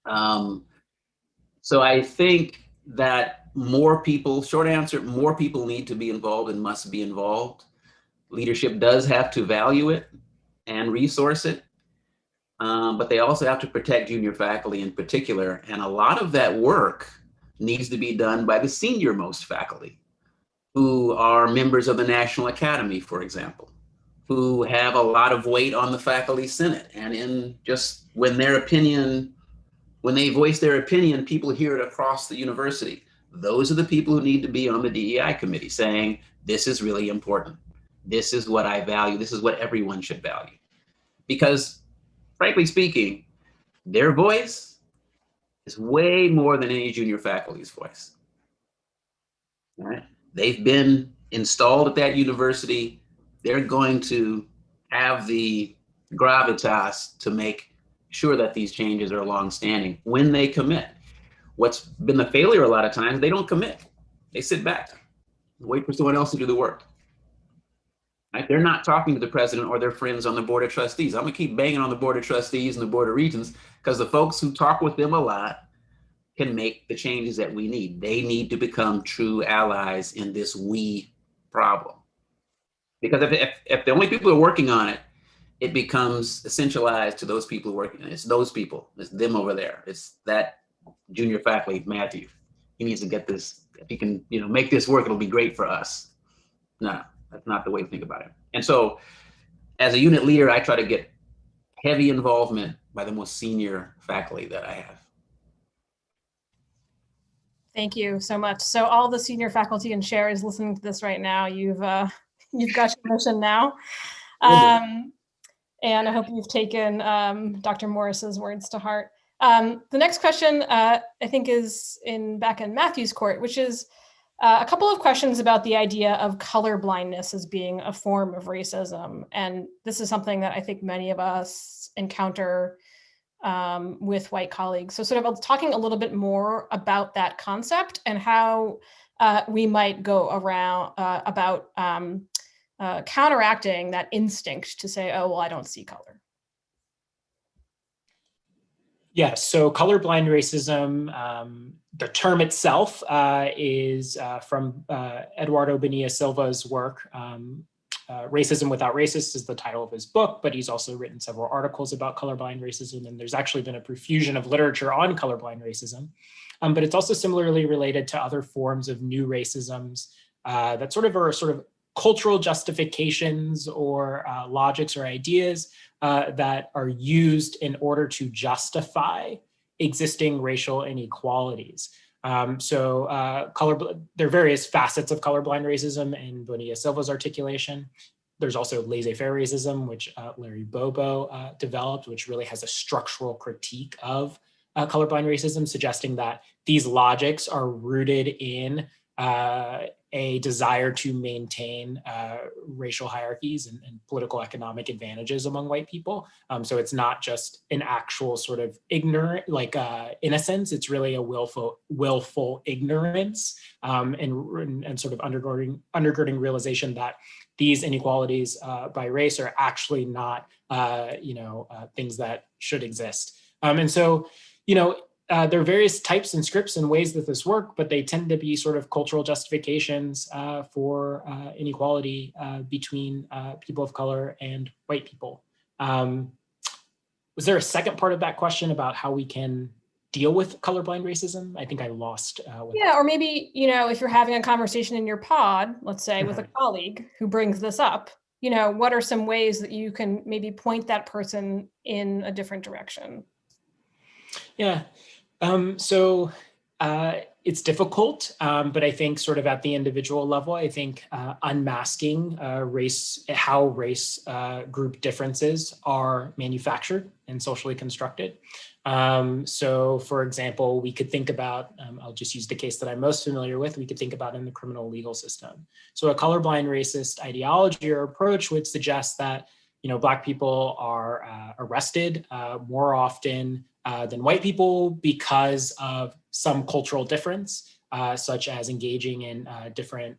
So I think that more people, short answer, more people need to be involved and must be involved. Leadership does have to value it and resource it, but they also have to protect junior faculty in particular. And a lot of that work needs to be done by the senior most faculty, who are members of the National Academy, for example, who have a lot of weight on the faculty senate. And in just when they voice their opinion, people hear it across the university. Those are the people who need to be on the DEI committee saying, this is really important. This is what I value. This is what everyone should value. Because frankly speaking, their voice is way more than any junior faculty's voice. All right? They've been installed at that university. They're going to have the gravitas to make sure that these changes are longstanding when they commit. What's been the failure a lot of times, they don't commit. They sit back, wait for someone else to do the work. Right? They're not talking to the president or their friends on the board of trustees. I'm gonna keep banging on the board of trustees and the board of regents, because the folks who talk with them a lot can make the changes that we need. They need to become true allies in this we problem. Because if the only people who are working on it, it becomes essentialized to those people working. It's those people, it's them over there. It's that junior faculty, Matthew. He needs to get this, if he can, make this work, it'll be great for us. No, that's not the way to think about it. And so as a unit leader, I try to get heavy involvement by the most senior faculty that I have. Thank you so much. So all the senior faculty and chairs listening to this right now, you've got your mission now. And I hope you've taken Dr. Morris's words to heart. The next question, I think, is back in Matthew's court, which is a couple of questions about the idea of color blindness as being a form of racism. And this is something that I think many of us encounter with white colleagues. So sort of talking a little bit more about that concept and how we might go around about counteracting that instinct to say, oh, well, I don't see color. Yeah, so colorblind racism, the term itself is from Eduardo Bonilla Silva's work. Racism Without Racists is the title of his book, but he's also written several articles about colorblind racism, and there's actually been a profusion of literature on colorblind racism. But it's also similarly related to other forms of new racisms that are cultural justifications or logics or ideas that are used in order to justify existing racial inequalities. There are various facets of colorblind racism in Bonilla Silva's articulation. There's also laissez-faire racism, which Larry Bobo developed, which really has a structural critique of colorblind racism, suggesting that these logics are rooted in a desire to maintain racial hierarchies and political economic advantages among white people. So it's not just an actual sort of ignorant, innocence, it's really a willful ignorance and sort of undergirding realization that these inequalities by race are actually not, things that should exist. There are various types and scripts and ways that this work, but they tend to be sort of cultural justifications for inequality between people of color and white people. Was there a second part of that question about how we can deal with colorblind racism? I think I lost. Yeah, or maybe, if you're having a conversation in your pod, let's say with a colleague who brings this up, what are some ways that you can maybe point that person in a different direction? Yeah, it's difficult, but I think sort of at the individual level, I think unmasking how race group differences are manufactured and socially constructed. So for example, we could think about, I'll just use the case that I'm most familiar with, we could think about in the criminal legal system. So a colorblind racist ideology or approach would suggest that, Black people are arrested more often than white people because of some cultural difference, such as engaging in different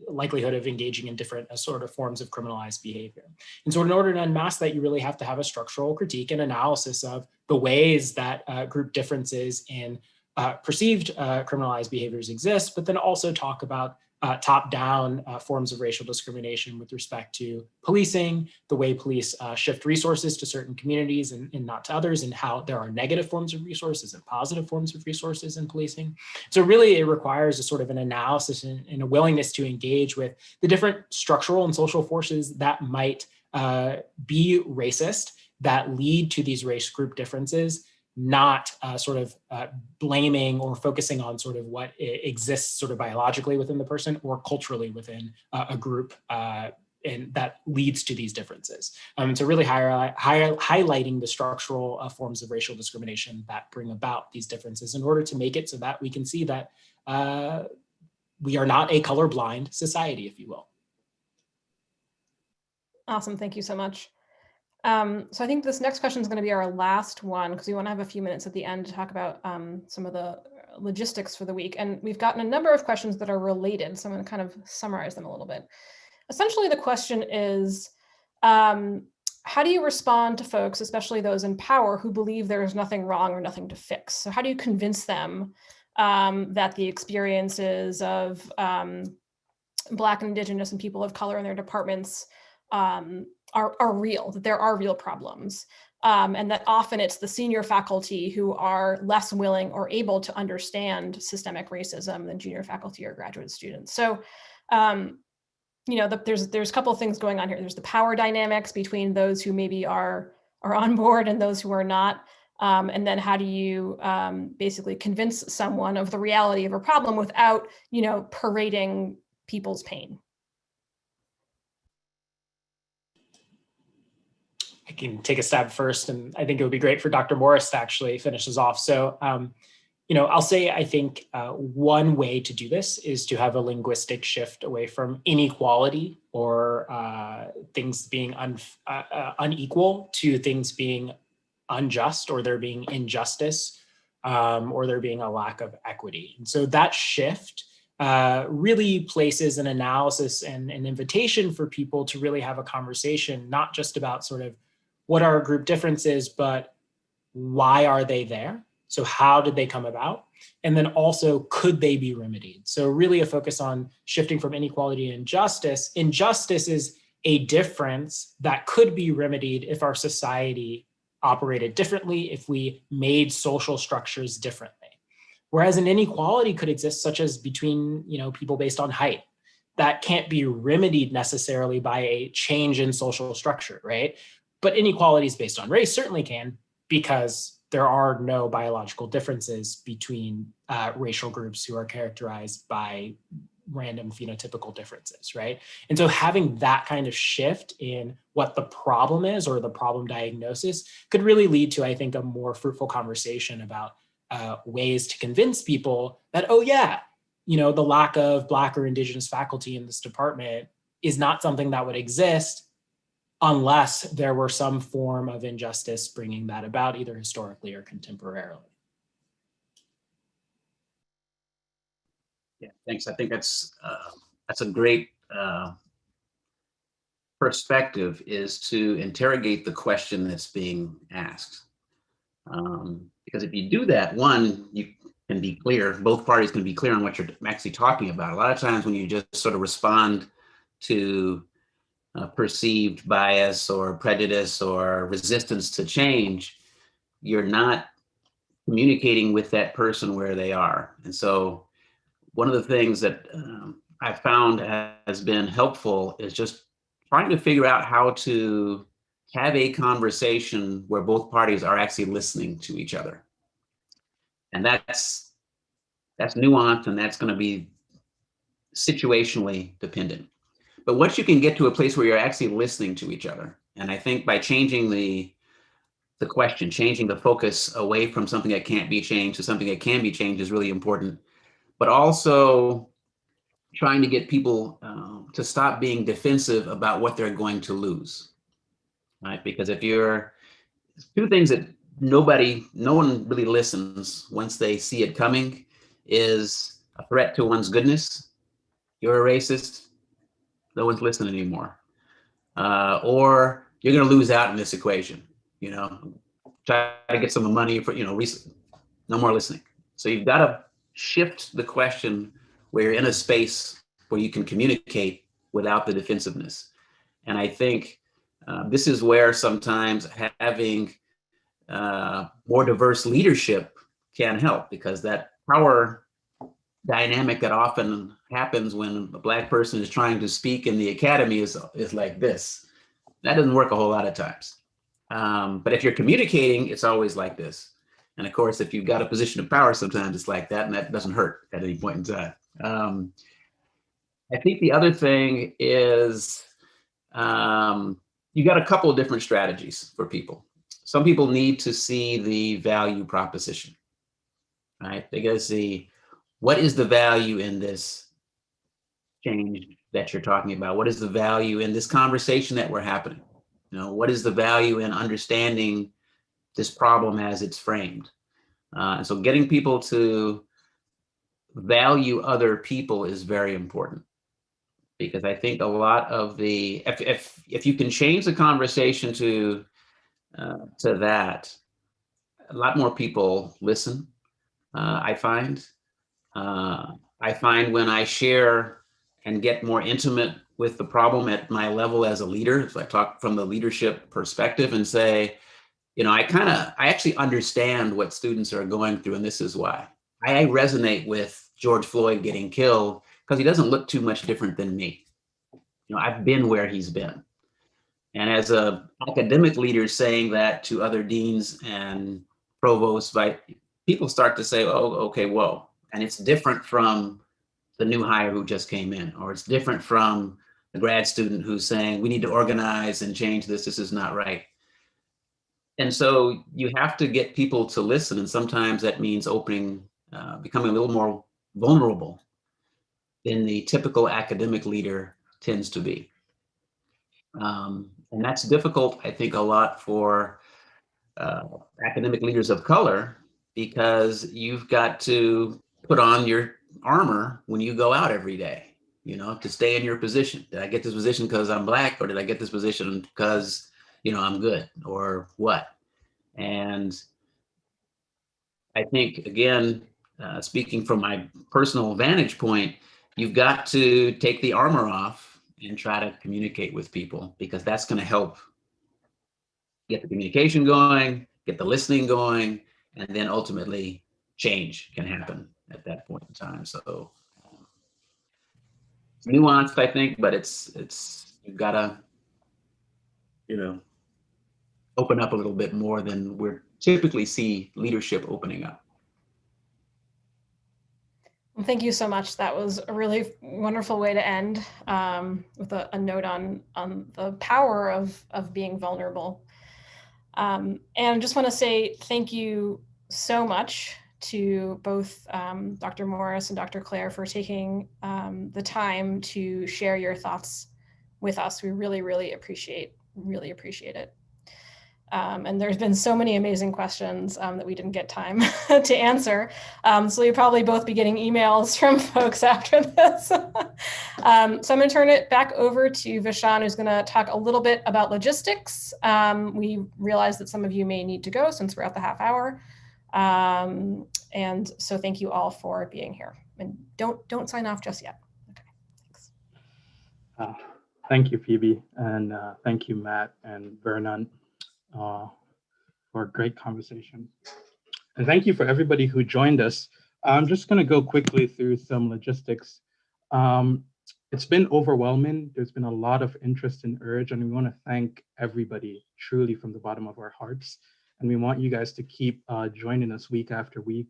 likelihood of engaging in different sort of forms of criminalized behavior. And so in order to unmask that, you really have to have a structural critique and analysis of the ways that group differences in perceived criminalized behaviors exist, but then also talk about top-down forms of racial discrimination with respect to policing, the way police shift resources to certain communities and not to others, and how there are negative forms of resources and positive forms of resources in policing. So really it requires a sort of an analysis and a willingness to engage with the different structural and social forces that might be racist, that lead to these race group differences, not blaming or focusing on sort of what exists sort of biologically within the person or culturally within a group, and that leads to these differences. So really highlighting the structural forms of racial discrimination that bring about these differences in order to make it so that we can see that we are not a colorblind society, if you will. Awesome, thank you so much. So I think this next question is going to be our last one because we want to have a few minutes at the end to talk about some of the logistics for the week. And we've gotten a number of questions that are related, so I'm going to kind of summarize them a little bit. Essentially, the question is, how do you respond to folks, especially those in power, who believe there is nothing wrong or nothing to fix? So how do you convince them that the experiences of Black and Indigenous and people of color in their departments are real, that there are real problems, and that often it's the senior faculty who are less willing or able to understand systemic racism than junior faculty or graduate students. So, there's a couple of things going on here. There's the power dynamics between those who maybe are on board and those who are not. And then how do you basically convince someone of the reality of a problem without, parading people's pain? I can take a stab first, and I think it would be great for Dr. Morris to actually finish us off. So, I'll say I think one way to do this is to have a linguistic shift away from inequality or things being unequal to things being unjust, or there being injustice, or there being a lack of equity. And so that shift really places an analysis and an invitation for people to really have a conversation, not just about sort of what are group differences, but why are they there? So how did they come about? And then also, could they be remedied? So really a focus on shifting from inequality to injustice. Injustice is a difference that could be remedied if our society operated differently, if we made social structures differently. Whereas an inequality could exist, such as between people based on height. That can't be remedied necessarily by a change in social structure, right? But inequalities based on race certainly can, because there are no biological differences between racial groups who are characterized by random phenotypical differences, right? And so having that kind of shift in what the problem is, or the problem diagnosis, could really lead to, I think, a more fruitful conversation about ways to convince people that, oh yeah, the lack of Black or Indigenous faculty in this department is not something that would exist unless there were some form of injustice bringing that about, either historically or contemporarily. Yeah, thanks. I think that's a great perspective, is to interrogate the question that's being asked. Because if you do that, one, you can be clear, both parties can be clear on what you're actually talking about. A lot of times when you just sort of respond to perceived bias or prejudice or resistance to change, you're not communicating with that person where they are. And so one of the things that I found has been helpful is just trying to figure out how to have a conversation where both parties are actually listening to each other. And that's nuanced, and that's going to be situationally dependent. But once you can get to a place where you're actually listening to each other, and I think by changing the question, changing the focus away from something that can't be changed to something that can be changed is really important. But also trying to get people to stop being defensive about what they're going to lose, right? Because if you're, two things that no one really listens once they see it coming is a threat to one's goodness. You're a racist, no one's listening anymore. Or you're going to lose out in this equation, try to get some money for, no more listening. So you've got to shift the question where you're in a space where you can communicate without the defensiveness. And I think this is where sometimes having more diverse leadership can help, because that power dynamic that often happens when a Black person is trying to speak in the academy is like this. That doesn't work a whole lot of times. But if you're communicating, it's always like this. And of course, if you've got a position of power, sometimes it's like that, and that doesn't hurt at any point in time. I think the other thing is you got a couple of different strategies for people. Some people need to see the value proposition, right? They got to see, what is the value in this change that you're talking about? What is the value in this conversation that we're happening? What is the value in understanding this problem as it's framed? And so getting people to value other people is very important, because I think a lot of the, if you can change the conversation to that, a lot more people listen. I find when I share and get more intimate with the problem at my level as a leader, so I talk from the leadership perspective and say, I actually understand what students are going through, and this is why. I resonate with George Floyd getting killed because he doesn't look too much different than me. I've been where he's been. And as a academic leader saying that to other deans and provosts, people start to say, oh, okay, whoa. And it's different from the new hire who just came in, or it's different from the grad student who's saying, we need to organize and change this, this is not right. And so you have to get people to listen. And sometimes that means becoming a little more vulnerable than the typical academic leader tends to be. And that's difficult, I think, a lot for academic leaders of color, because you've got to put on your armor when you go out every day, to stay in your position. Did I get this position because I'm Black, or did I get this position because, I'm good, or what? And I think, again, speaking from my personal vantage point, you've got to take the armor off and try to communicate with people, because that's going to help get the communication going, get the listening going, and then ultimately change can happen at that point in time. So it's nuanced, I think, but you've got to, open up a little bit more than we typically see leadership opening up. Well, thank you so much. That was a really wonderful way to end, with a note on the power of being vulnerable. And I just want to say thank you so much to both Dr. Morris and Dr. Claire for taking the time to share your thoughts with us. We really, really appreciate it. And there's been so many amazing questions that we didn't get time to answer. So you'll probably both be getting emails from folks after this. So I'm going to turn it back over to Vishan, who's going to talk a little bit about logistics. We realize that some of you may need to go since we're at the half hour. And so thank you all for being here. And don't sign off just yet. Okay, thanks. Thank you, Phoebe, and thank you, Matt and Vernon, for a great conversation. And thank you for everybody who joined us. I'm just going to go quickly through some logistics. Um, it's been overwhelming. There's been a lot of interest in URGE, and we want to thank everybody truly from the bottom of our hearts. And we want you guys to keep joining us week after week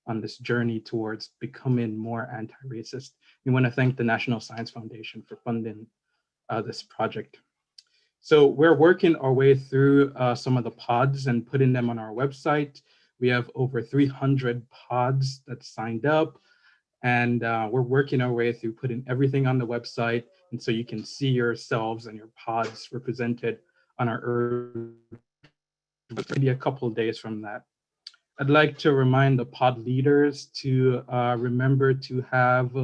on this journey towards becoming more anti-racist. We want to thank the National Science Foundation for funding this project. So we're working our way through some of the pods and putting them on our website. We have over 300 pods that signed up, and we're working our way through putting everything on the website. And so you can see yourselves and your pods represented on our maybe a couple of days from that. I'd like to remind the pod leaders to remember to have,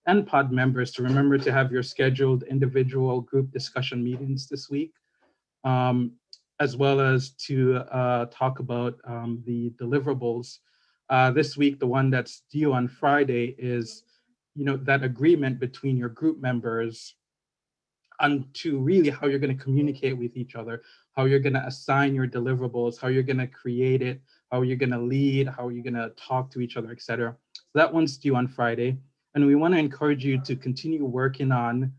and pod members to remember to have your scheduled individual group discussion meetings this week, as well as to talk about the deliverables. This week, the one that's due on Friday is, that agreement between your group members on to really how you're going to communicate with each other, how you're going to assign your deliverables, how you're going to create it, how you're going to lead, how you're going to talk to each other, etc. So that one's due on Friday. And we want to encourage you to continue working on,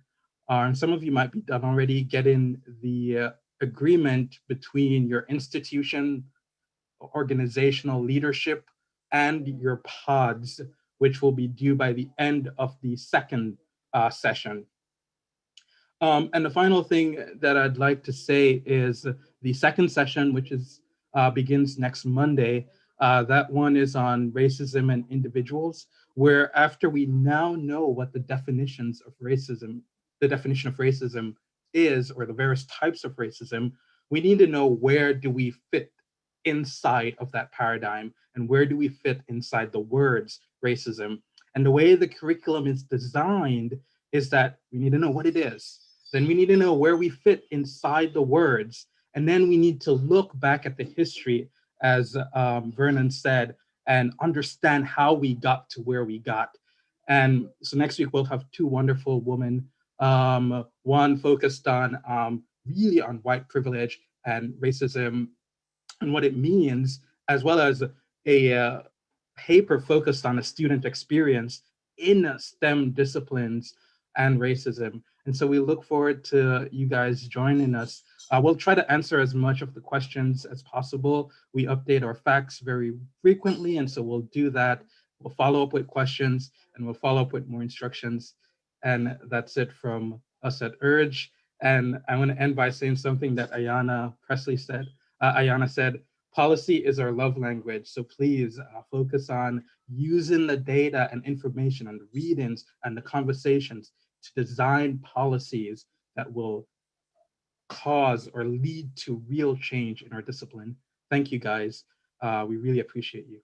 and some of you might be done already, getting the agreement between your institution, organizational leadership, and your pods, which will be due by the end of the second session. And the final thing that I'd like to say is the second session, which is begins next Monday. That one is on racism and individuals, where after we now know what the definitions of racism, the definition of racism is, or the various types of racism, we need to know where do we fit inside of that paradigm, and where do we fit inside the words racism. And the way the curriculum is designed is that we need to know what it is. Then we need to know where we fit inside the words. And then we need to look back at the history, as Vernon said, and understand how we got to where we got. And so next week we'll have two wonderful women, one focused on really on white privilege and racism and what it means, as well as a paper focused on a student experience in STEM disciplines and racism. And so we look forward to you guys joining us. We'll try to answer as much of the questions as possible. We update our facts very frequently, and so we'll do that. We'll follow up with questions, and we'll follow up with more instructions. And that's it from us at URGE. And I want to end by saying something that Ayanna Presley said. Ayanna said, policy is our love language. So please focus on using the data and information and the readings and the conversations to design policies that will cause or lead to real change in our discipline. Thank you, guys. We really appreciate you.